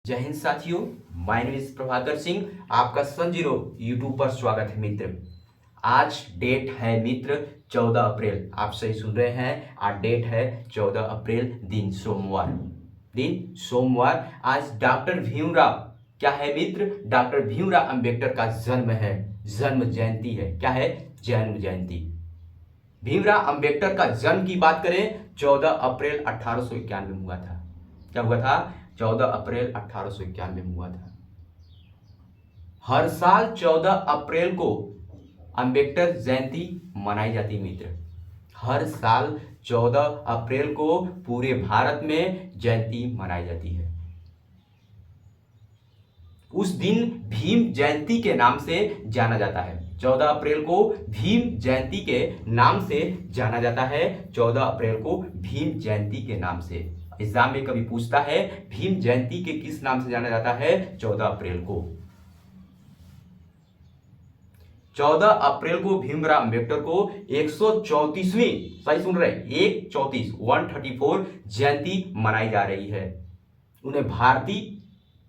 जय हिंद साथियों, my name is Prabhakar Singh. आपका सन0 यूट्यूब पर स्वागत है मित्र। आज डेट है मित्र 14 अप्रैल। आप सही सुन रहे हैं, आज डेट है 14 अप्रैल, दिन सोमवार। आज डॉक्टर भीमराव क्या है मित्र, डॉक्टर भीमराव अंबेडकर का जन्म है, जन्म जयंती है। क्या है? जन्म जयंती। भीमराव अंबेडकर का जन्म की बात करें 14 अप्रैल 1891 में हुआ था। क्या हुआ था? 14 अप्रैल 1891 में हुआ था। हर साल 14 अप्रैल को अंबेडकर जयंती मनाई जाती मित्र। हर साल 14 अप्रैल को पूरे भारत में जयंती मनाई जाती है। उस दिन भीम जयंती के नाम से जाना जाता है। 14 अप्रैल को भीम जयंती के नाम से जाना जाता है। 14 अप्रैल को भीम जयंती के नाम से एग्जाम में कभी पूछता है भीम जयंती के किस नाम से जाना जाता है? 14 अप्रैल को। 14 अप्रैल को भीमराव अंबेडकर को 134वीं, सही सुन रहे, 134 जयंती मनाई जा रही है। उन्हें भारतीय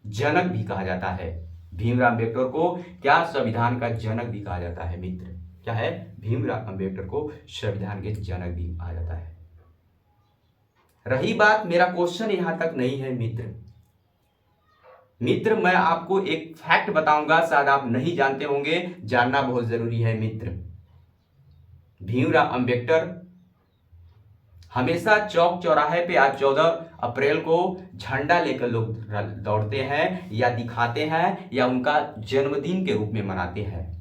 जनक भी कहा जाता है। भीमराव अंबेडकर को क्या संविधान का जनक भी कहा जाता है मित्र। क्या है? भीमराव अंबेडकर को संविधान के जनक भी कहा जाता है। रही बात, मेरा क्वेश्चन यहां तक नहीं है मित्र मैं आपको एक फैक्ट बताऊंगा, शायद आप नहीं जानते होंगे, जानना बहुत जरूरी है मित्र। भीमराव अंबेडकर हमेशा चौक चौराहे पे आज 14 अप्रैल को झंडा लेकर लोग दौड़ते हैं या दिखाते हैं या उनका जन्मदिन के रूप में मनाते हैं।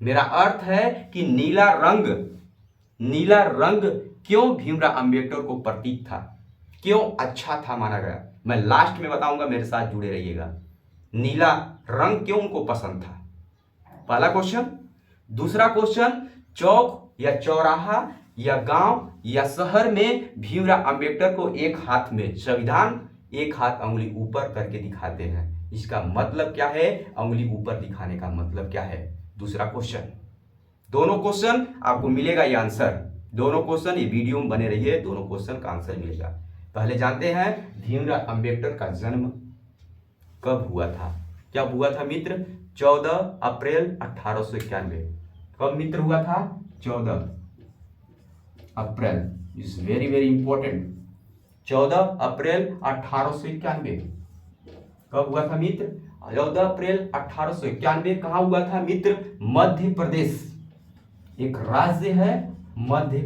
मेरा अर्थ है कि नीला रंग क्यों भीमराव अंबेडकर को प्रतीक था, क्यों अच्छा था माना गया, मैं लास्ट में बताऊंगा, मेरे साथ जुड़े रहिएगा। नीला रंग क्यों उनको पसंद था, पहला क्वेश्चन। दूसरा क्वेश्चन, चौक या चौराहा या गांव या शहर में भीमराव अंबेडकर को एक हाथ में संविधान, एक हाथ अंगुली ऊपर करके दिखाते हैं। इसका मतलब क्या है? अंगुली ऊपर दिखाने का मतलब क्या है? दूसरा क्वेश्चन। दोनों क्वेश्चन आपको मिलेगा ये आंसर। दोनों क्वेश्चन, ये वीडियो में बने रहिए, दोनों क्वेश्चन का आंसर मिलेगा। पहले जानते हैं भीमराव अंबेडकर का जन्म कब हुआ था। क्या हुआ था मित्र? 14 अप्रैल 1891। कब मित्र हुआ था? 14 April is very very important. 14 अप्रैल 1891 कब हुआ था मित्र? 14 अप्रैल 1891 कहाँ हुआ था मित्र? मध्य प्रदेश, एक राज्य है मध्य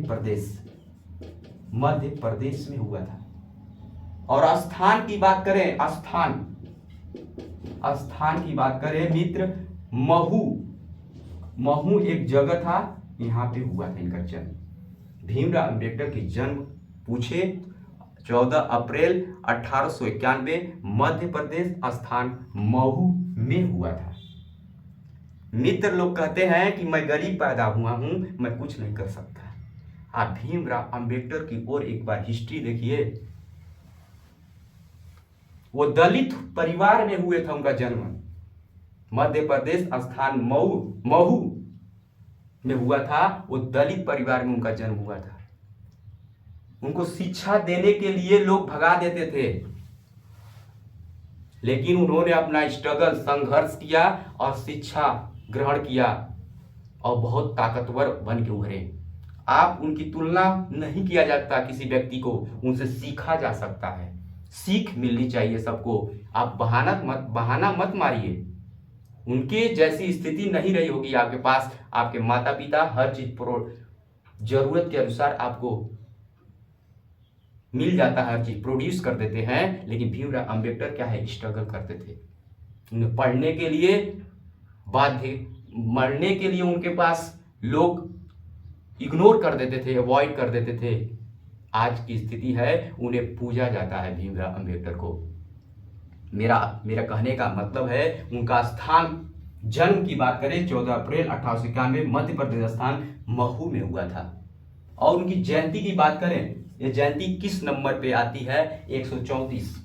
प्रदेश में हुआ था। और स्थान की बात करें, स्थान की बात करें मित्र, महू एक जगह था, यहां पे हुआ था इनका जन्म। भीमराव अंबेडकर की जन्म पूछे 14 अप्रैल 1891 मध्य प्रदेश, स्थान महू में हुआ था। मित्र लोग कहते हैं कि मैं गरीब पैदा हुआ हूं, मैं कुछ नहीं कर सकता। आप भीमराव अंबेडकर की ओर एक बार हिस्ट्री देखिए। वो दलित परिवार में हुए था उनका जन्म, मध्य प्रदेश, स्थान महू में हुआ था। वो दलित परिवार में उनका जन्म हुआ था। उनको शिक्षा देने के लिए लोग भगा देते थे, लेकिन उन्होंने अपना स्ट्रगल, संघर्ष किया और शिक्षा ग्रहण किया और बहुत ताकतवर बन के उभरे। आप उनकी तुलना नहीं किया जाता किसी व्यक्ति को, उनसे सीखा जा सकता है। सीख मिलनी चाहिए सबको। आप बहाना मत मारिए। उनके जैसी स्थिति नहीं रही होगी आपके पास। आपके माता पिता हर चीज जरूरत के अनुसार आपको मिल जाता है, हर चीज प्रोड्यूस कर देते हैं। लेकिन भीमराव अंबेडकर क्या है? स्ट्रगल करते थे। उन्हें पढ़ने के लिए बाध्य, मरने के लिए उनके पास लोग इग्नोर कर देते थे, अवॉइड कर देते थे। आज की स्थिति है, उन्हें पूजा जाता है भीमराव अंबेडकर को। मेरा कहने का मतलब है, उनका स्थान, जन्म की बात करें 14 अप्रैल 1891 मध्य प्रदेश, स्थान महू में हुआ था। और उनकी जयंती की बात करें, ये जयंती किस नंबर पे आती है? 134।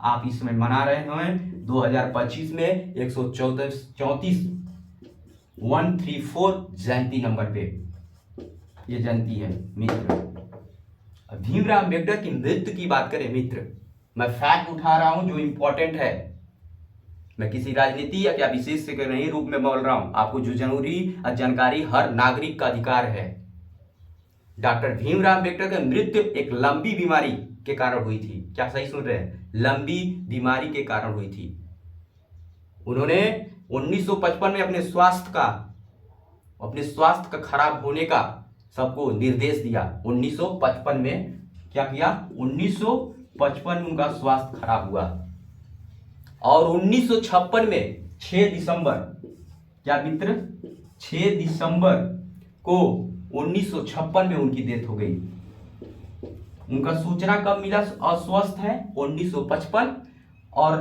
आप इसमें मना रहे हैं 2025 में 134 जयंती नंबर पे ये जयंती है मित्र। भीमराव अंबेडकर की मृत्यु की बात करें मित्र, मैं फैक्ट उठा रहा हूं जो इंपॉर्टेंट है। मैं किसी राजनीति या क्या विशेष के नहीं रूप में बोल रहा हूं, आपको जो जरूरी जानकारी हर नागरिक का अधिकार है। डॉक्टर भीमराव अम्बेडकर की मृत्यु एक लंबी बीमारी के कारण हुई थी। क्या सही सुन रहे हैं? लंबी बीमारी के कारण हुई थी। उन्होंने 1955 में अपने स्वास्थ्य का खराब होने का सबको निर्देश दिया। 1955 में क्या किया? 1955 में उनका स्वास्थ्य खराब हुआ और 1956 में 6 दिसंबर, क्या मित्र, 6 दिसंबर को 1956 में उनकी डेथ हो गई। उनका सूचना कब मिला अस्वस्थ है? 1955। और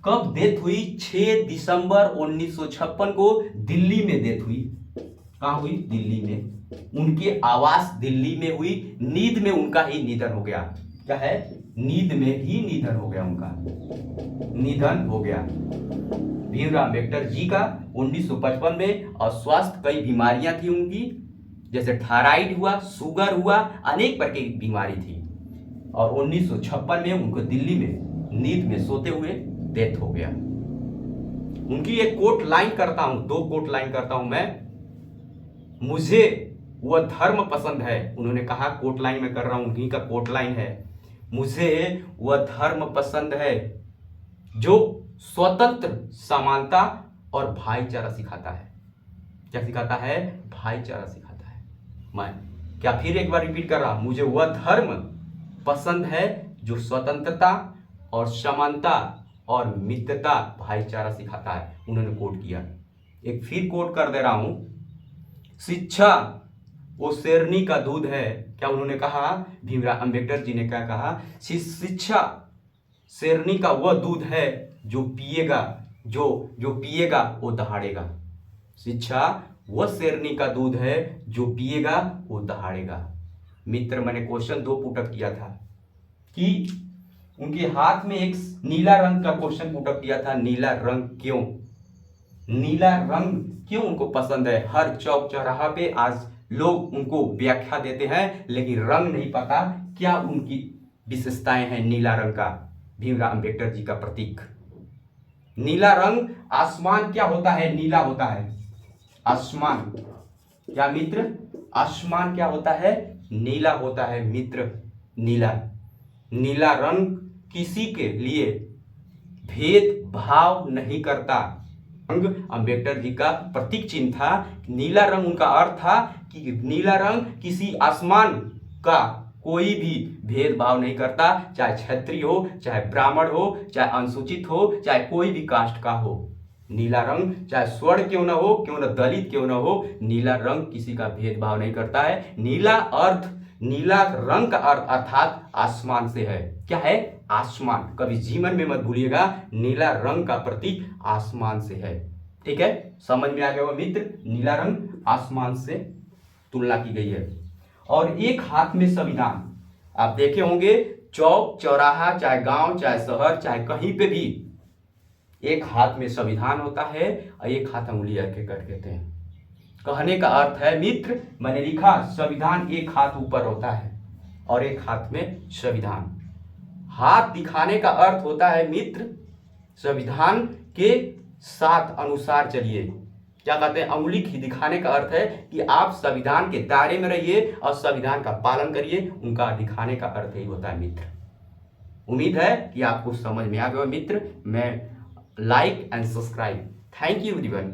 कब डेथ हुई? 6 दिसंबर 1956 को दिल्ली में डेथ हुई। कहां हुई? दिल्ली में। उनके आवास दिल्ली में हुई। नींद में उनका ही निधन हो गया। क्या है? नींद में ही निधन हो गया, उनका निधन हो गया भीमराव अम्बेडकर जी का 1955 में। और स्वास्थ्य कई बीमारियां थी उनकी, जैसे थायराइड हुआ, शुगर हुआ, अनेक प्रकार की बीमारी थी। और 1956 में उनको दिल्ली में नींद में सोते हुए डेथ हो गया। उनकी एक कोट लाइन करता हूं, 2 कोट लाइन करता हूं मैं। मुझे वह धर्म पसंद है, उन्होंने कहा, कोट लाइन में कर रहा हूं, उन्हीं का कोट लाइन है। मुझे वह धर्म पसंद है जो स्वतंत्र, समानता और भाईचारा सिखाता है। क्या सिखाता है? भाईचारा सिखाता है। मैं क्या फिर एक बार रिपीट कर रहा हूं, मुझे वह धर्म पसंद है जो स्वतंत्रता और समानता और मित्रता, भाईचारा सिखाता है। उन्होंने कोट किया। एक फिर कोट कर दे रहा हूं, शिक्षा वो शेरनी का दूध है। क्या उन्होंने कहा? भीमराव अम्बेडकर जी ने क्या कहा? शिक्षा शेरनी का वह दूध है जो पिएगा, जो पिएगा वो दहाड़ेगा। शिक्षा वह शेरनी का दूध है जो पिएगा वो दहाड़ेगा। मित्र, मैंने क्वेश्चन 2 पुटअप किया था कि उनके हाथ में एक नीला रंग का क्वेश्चन पुटअप किया था। नीला रंग क्यों? नीला रंग क्यों उनको पसंद है? हर चौक चौराहा पे आज लोग उनको व्याख्या देते हैं, लेकिन रंग नहीं पता क्या उनकी विशेषताएं हैं नीला रंग का। भीमराव अम्बेडकर जी का प्रतीक नीला रंग। आसमान क्या होता है? नीला होता है। आसमान, क्या मित्र? आसमान क्या होता है? नीला होता है मित्र। नीला रंग किसी के लिए भेदभाव नहीं करता। अम्बेडकर जी का प्रतीक चिन्ह था। नीला रंग उनका अर्थ था कि नीला रंग किसी आसमान का कोई भी भेदभाव नहीं करता, चाहे क्षत्रिय हो, चाहे ब्राह्मण हो, चाहे अनुसूचित हो, चाहे कोई भी कास्ट का हो। नीला रंग चाहे स्वर्ण क्यों ना हो, क्यों ना दलित क्यों ना हो, नीला रंग किसी का भेदभाव नहीं करता है। नीला रंग का अर्थ अर्थात आसमान से है। क्या है? आसमान। कभी जीवन में मत भूलिएगा, नीला रंग का प्रतीक आसमान से है। ठीक है, समझ में आ गया वो मित्र? नीला रंग आसमान से तुलना की गई है। और एक हाथ में संविधान। आप देखे होंगे चौक चौराहा, चाहे गांव, चाहे शहर, चाहे कहीं पे भी एक हाथ में संविधान होता है और एक हाथ उंगली रखे कर देते हैं। कहने का अर्थ है मित्र, मैंने लिखा संविधान एक हाथ ऊपर होता है और एक हाथ में संविधान। हाथ दिखाने का अर्थ होता है मित्र, संविधान के साथ अनुसार चलिए। क्या कहते हैं? अंगुली दिखाने का अर्थ है कि आप संविधान के दायरे में रहिए और संविधान का पालन करिए। उनका दिखाने का अर्थ यही होता है मित्र। उम्मीद है कि आपको समझ में आ गया मित्र। मैं like and subscribe. Thank you everyone.